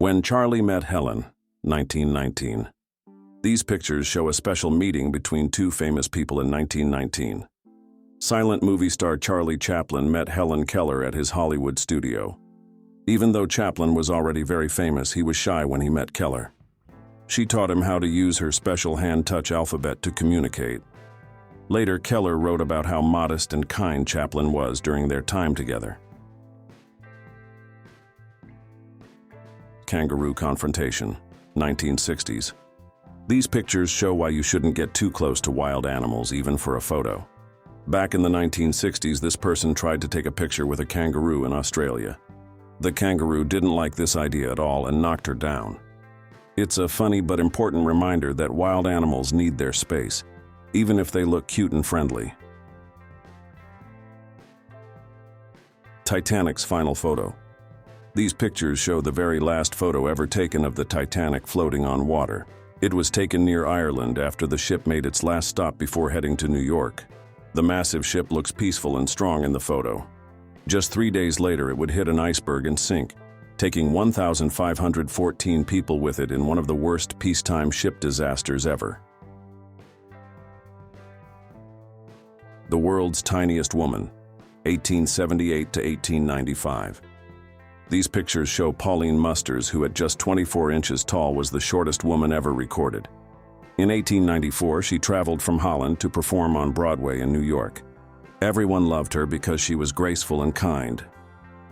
When Charlie Met Helen, 1919. These pictures show a special meeting between two famous people in 1919. Silent movie star Charlie Chaplin met Helen Keller at his Hollywood studio. Even though Chaplin was already very famous, he was shy when he met Keller. She taught him how to use her special hand-touch alphabet to communicate. Later, Keller wrote about how modest and kind Chaplin was during their time together. Kangaroo confrontation, 1960s. These pictures show why you shouldn't get too close to wild animals, even for a photo. Back in the 1960s, this person tried to take a picture with a kangaroo in Australia. The kangaroo didn't like this idea at all and knocked her down. It's a funny but important reminder that wild animals need their space, even if they look cute and friendly. Titanic's final photo. These pictures show the very last photo ever taken of the Titanic floating on water. It was taken near Ireland after the ship made its last stop before heading to New York. The massive ship looks peaceful and strong in the photo. Just 3 days later, it would hit an iceberg and sink, taking 1,514 people with it in one of the worst peacetime ship disasters ever. The World's Tiniest Woman, 1878 to 1895. These pictures show Pauline Musters, who at just 24 inches tall was the shortest woman ever recorded. In 1894, she traveled from Holland to perform on Broadway in New York. Everyone loved her because she was graceful and kind.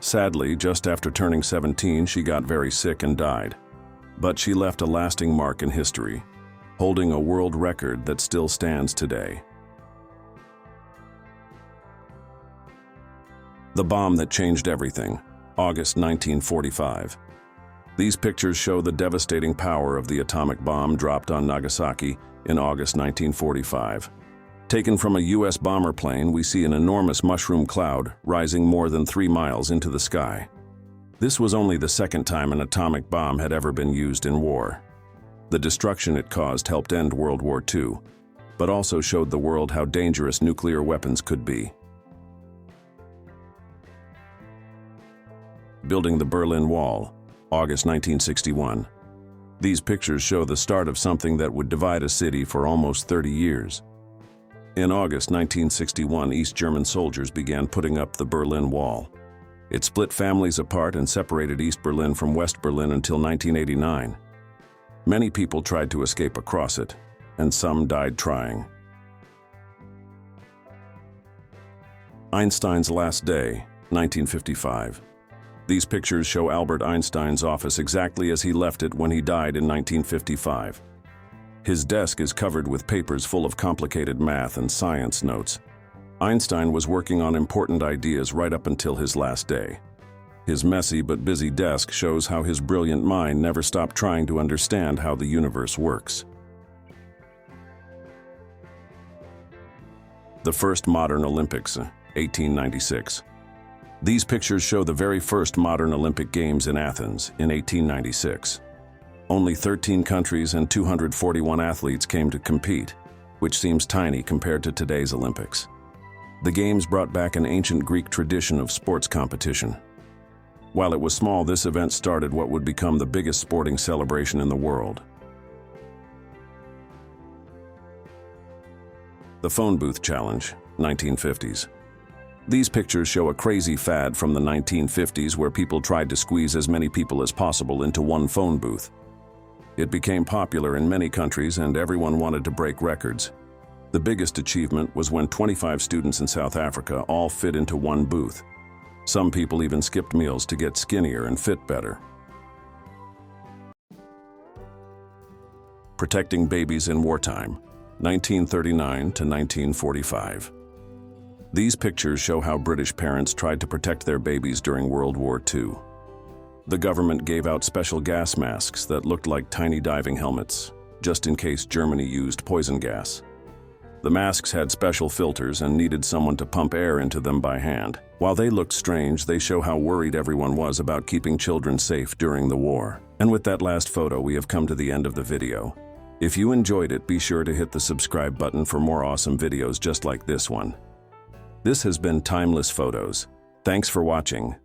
Sadly, just after turning 17, she got very sick and died. But she left a lasting mark in history, holding a world record that still stands today. The bomb that changed everything, August 1945. These pictures show the devastating power of the atomic bomb dropped on Nagasaki in August 1945. Taken from a U.S. bomber plane, we see an enormous mushroom cloud rising more than 3 miles into the sky. This was only the second time an atomic bomb had ever been used in war. The destruction it caused helped end World War II, but also showed the world how dangerous nuclear weapons could be. Building the Berlin Wall, August 1961. These pictures show the start of something that would divide a city for almost 30 years. In August 1961, East German soldiers began putting up the Berlin Wall. It split families apart and separated East Berlin from West Berlin until 1989. Many people tried to escape across it, and some died trying. Einstein's last day, 1955. These pictures show Albert Einstein's office exactly as he left it when he died in 1955. His desk is covered with papers full of complicated math and science notes. Einstein was working on important ideas right up until his last day. His messy but busy desk shows how his brilliant mind never stopped trying to understand how the universe works. The first modern Olympics, 1896. These pictures show the very first modern Olympic Games in Athens in 1896. Only 13 countries and 241 athletes came to compete, which seems tiny compared to today's Olympics. The Games brought back an ancient Greek tradition of sports competition. While it was small, this event started what would become the biggest sporting celebration in the world. The Phone Booth Challenge, 1950s. These pictures show a crazy fad from the 1950s where people tried to squeeze as many people as possible into one phone booth. It became popular in many countries and everyone wanted to break records. The biggest achievement was when 25 students in South Africa all fit into one booth. Some people even skipped meals to get skinnier and fit better. Protecting babies in wartime, 1939 to 1945. These pictures show how British parents tried to protect their babies during World War II. The government gave out special gas masks that looked like tiny diving helmets, just in case Germany used poison gas. The masks had special filters and needed someone to pump air into them by hand. While they looked strange, they show how worried everyone was about keeping children safe during the war. And with that last photo, we have come to the end of the video. If you enjoyed it, be sure to hit the subscribe button for more awesome videos just like this one. This has been Timeless Photos. Thanks for watching.